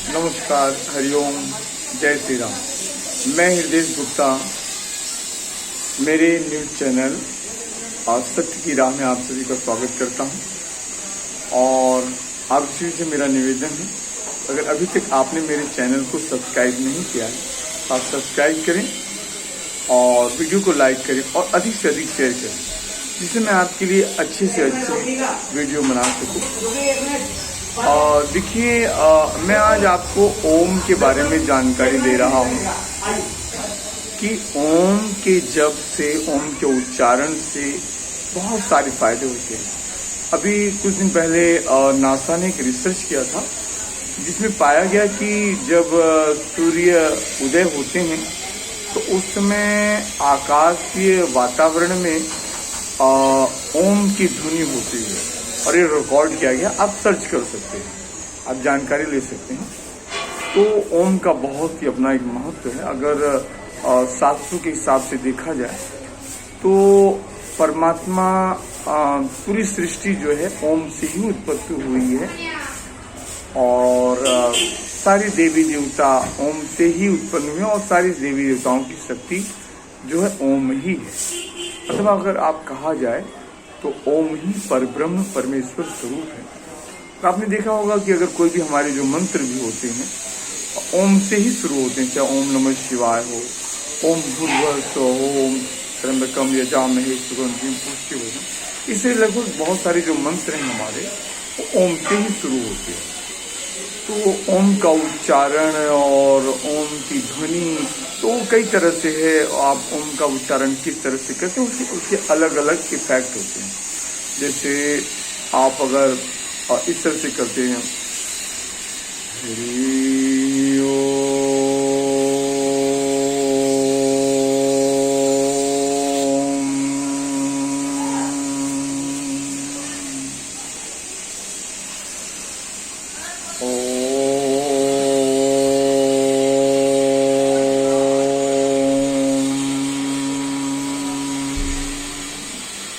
नमस्कार, हरिओम, जय श्री राम। मैं हृदय गुप्ता, मेरे न्यूज़ चैनल सत्य की राह में आप सभी का स्वागत करता हूं। और आप सभी से मेरा निवेदन है, अगर अभी तक आपने मेरे चैनल को सब्सक्राइब नहीं किया है तो आप सब्सक्राइब करें और वीडियो को लाइक करें और अधिक से अधिक शेयर करें, जिससे मैं आपके लिए अच्छे से अच्छे वीडियो बना सकूं। और देखिए, मैं आज आपको ओम के बारे में जानकारी दे रहा हूँ कि ओम के जप से, ओम के उच्चारण से बहुत सारे फायदे होते हैं। अभी कुछ दिन पहले नासा ने एक रिसर्च किया था, जिसमें पाया गया कि जब सूर्य उदय होते हैं तो उस समय आकाशीय वातावरण में ओम की ध्वनि होती है, और ये रिकॉर्ड किया गया। आप सर्च कर सकते हैं, आप जानकारी ले सकते हैं। तो ओम का बहुत ही अपना एक महत्व है। अगर शास्त्रों के हिसाब से देखा जाए तो परमात्मा, पूरी सृष्टि जो है ओम से ही उत्पत्ति हुई है, और सारी देवी देवता ओम से ही उत्पन्न हुए, और सारी देवी देवताओं की शक्ति जो है ओम ही है। मतलब अगर आप कहा जाए तो ओम ही परब्रह्म परमेश्वर स्वरूप है। तो आपने देखा होगा कि अगर कोई भी हमारे जो मंत्र भी होते हैं ओम से ही शुरू होते हैं, चाहे ओम नमः शिवाय हो, ओम भूर्भुवः स्वः, ओम त्र्यंबकम यजामहे सुगंधिं पुष्टिवर्धनम्, इससे लगभग बहुत सारे जो मंत्र हैं हमारे वो ओम से ही शुरू होते हैं। तो ओम का उच्चारण और ओम की ध्वनि तो कई तरह से है। आप ओम का उच्चारण किस तरह से करते हैं उसके अलग अलग इफेक्ट होते हैं। जैसे आप अगर इस तरह से करते हैं,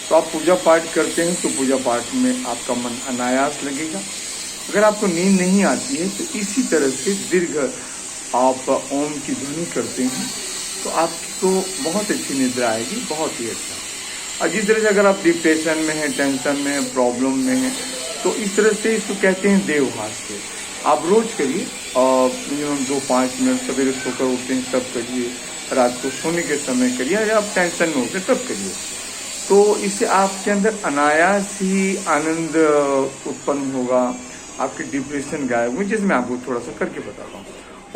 तो आप पूजा पाठ करते हैं तो पूजा पाठ में आपका मन अनायास लगेगा। अगर आपको नींद नहीं आती है तो इसी तरह से दीर्घ आप ओम की ध्वनि करते हैं तो आपको बहुत अच्छी निद्रा आएगी, बहुत ही अच्छा। और जिस तरह से अगर आप डिप्रेशन में हैं, टेंशन में हैं, प्रॉब्लम में हैं, तो इस तरह से इसको कहते हैं देवभाष्य। आप रोज करिए, मिनिमम 2-5 मिनट, सवेरे सोकर उठते हैं तब करिए, रात को सोने के समय करिए, या आप टेंशन में होते तब करिए। तो इससे आपके अंदर अनायास ही आनंद उत्पन्न होगा, आपके डिप्रेशन गायब होंगे। जैसे मैं आपको थोड़ा सा करके बताता हूँ।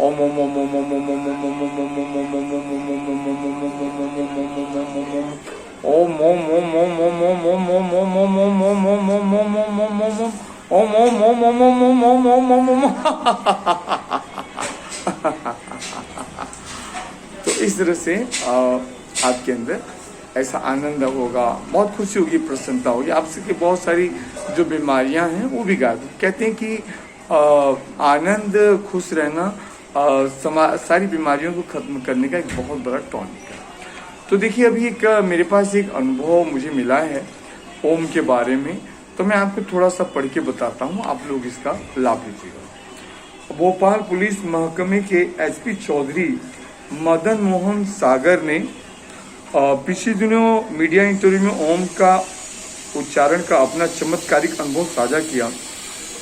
ओम ओम ओम ओम ओम ओम ओम ओम ओम ओम ओम ओम ओम ओम ओम। तो इस तरह से आपके अंदर ऐसा आनंद होगा, बहुत खुशी होगी, प्रसन्नता होगी, आपसे बहुत सारी जो बीमारियां हैं वो भी गायब। कहते हैं कि आनंद, खुश रहना सारी बीमारियों को खत्म करने का एक बहुत बड़ा टॉनिक है। तो देखिए, अभी एक मेरे पास एक अनुभव मुझे मिला है ओम के बारे में, तो मैं आपको थोड़ा सा पढ़ के बताता हूँ, आप लोग इसका लाभ लीजिएगा। भोपाल पुलिस महकमे के एसपी चौधरी मदन मोहन सागर ने पिछले दिनों मीडिया इंटरव्यू में ओम का उच्चारण का अपना चमत्कारिक अनुभव साझा किया।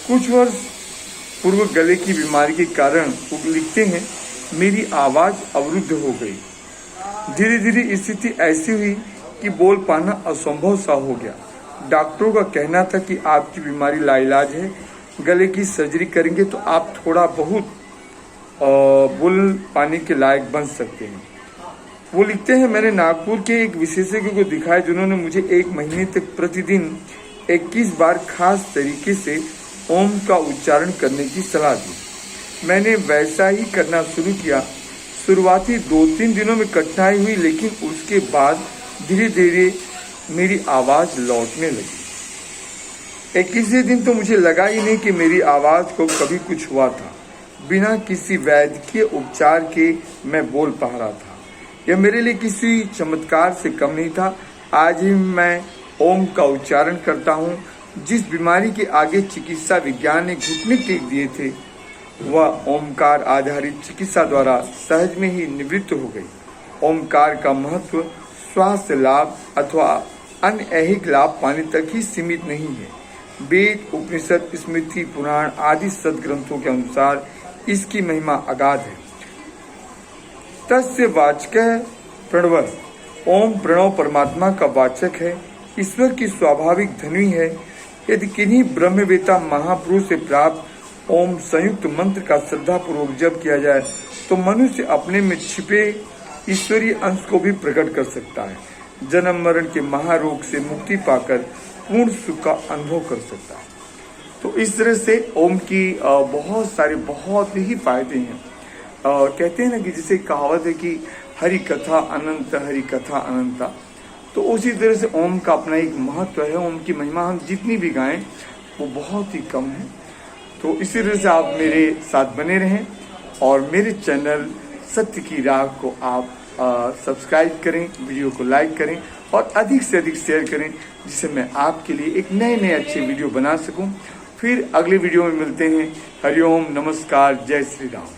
कुछ वर्ष पूर्व गले की बीमारी के कारण वो लिखते हैं, मेरी आवाज़ अवरुद्ध हो गई। धीरे धीरे स्थिति ऐसी हुई कि बोल पाना असंभव सा हो गया। डॉक्टरों का कहना था कि आपकी बीमारी लाइलाज है, गले की सर्जरी करेंगे तो आप थोड़ा बहुत बोल पाने के लायक बन सकते हैं। वो लिखते हैं, मैंने नागपुर के एक विशेषज्ञ को दिखाया जिन्होंने मुझे 1 महीने तक प्रतिदिन 21 बार खास तरीके से ओम का उच्चारण करने की सलाह दी। मैंने वैसा ही करना शुरू किया। शुरुआती 2-3 दिनों में कठिनाई हुई, लेकिन उसके बाद धीरे धीरे मेरी आवाज़ लौटने लगी। 21वें दिन तो मुझे लगा ही नहीं कि मेरी आवाज़ को कभी कुछ हुआ था। बिना किसी वैद्यकीय उपचार के मैं बोल पा रहा था। यह मेरे लिए किसी चमत्कार से कम नहीं था। आज ही मैं ओम का उच्चारण करता हूँ। जिस बीमारी के आगे चिकित्सा विज्ञान ने घुटने टेक दिए थे, वह ओमकार आधारित चिकित्सा द्वारा सहज में ही निवृत्त हो गई। ओमकार का महत्व स्वास्थ्य लाभ अथवा अन्य ऐहिक लाभ पाने तक ही सीमित नहीं है। वेद, उपनिषद, स्मृति, पुराण आदि सदग्रंथों के अनुसार इसकी महिमा अगाध है। तस्य वाचकः प्रणवः। ओम प्रणव परमात्मा का वाचक है, ईश्वर की स्वाभाविक ध्वनि है। यदि किन्हीं ब्रह्मवेता महापुरुष से प्राप्त ओम संयुक्त मंत्र का श्रद्धापूर्वक जप किया जाए तो मनुष्य अपने में छिपे ईश्वरीय अंश को भी प्रकट कर सकता है। जन्म मरण के महारोग से मुक्ति पाकर पूर्ण सुख का अनुभव कर सकता है। तो इस तरह से ओम की बहुत ही फायदे हैं। कहते हैं ना कि जैसे कहावत है कि हरि कथा अनंत, हरि कथा अनंता। तो उसी तरह से ओम का अपना एक महत्व है। ओम की महिमा हम जितनी भी गाएं वो बहुत ही कम है। तो इसी तरह से आप मेरे साथ बने रहें और मेरे चैनल सत्य की राह को आप सब्सक्राइब करें, वीडियो को लाइक करें और अधिक से अधिक शेयर करें, जिससे मैं आपके लिए एक नए अच्छे वीडियो बना सकूं। फिर अगले वीडियो में मिलते हैं। हरिओम, नमस्कार, जय श्री राम।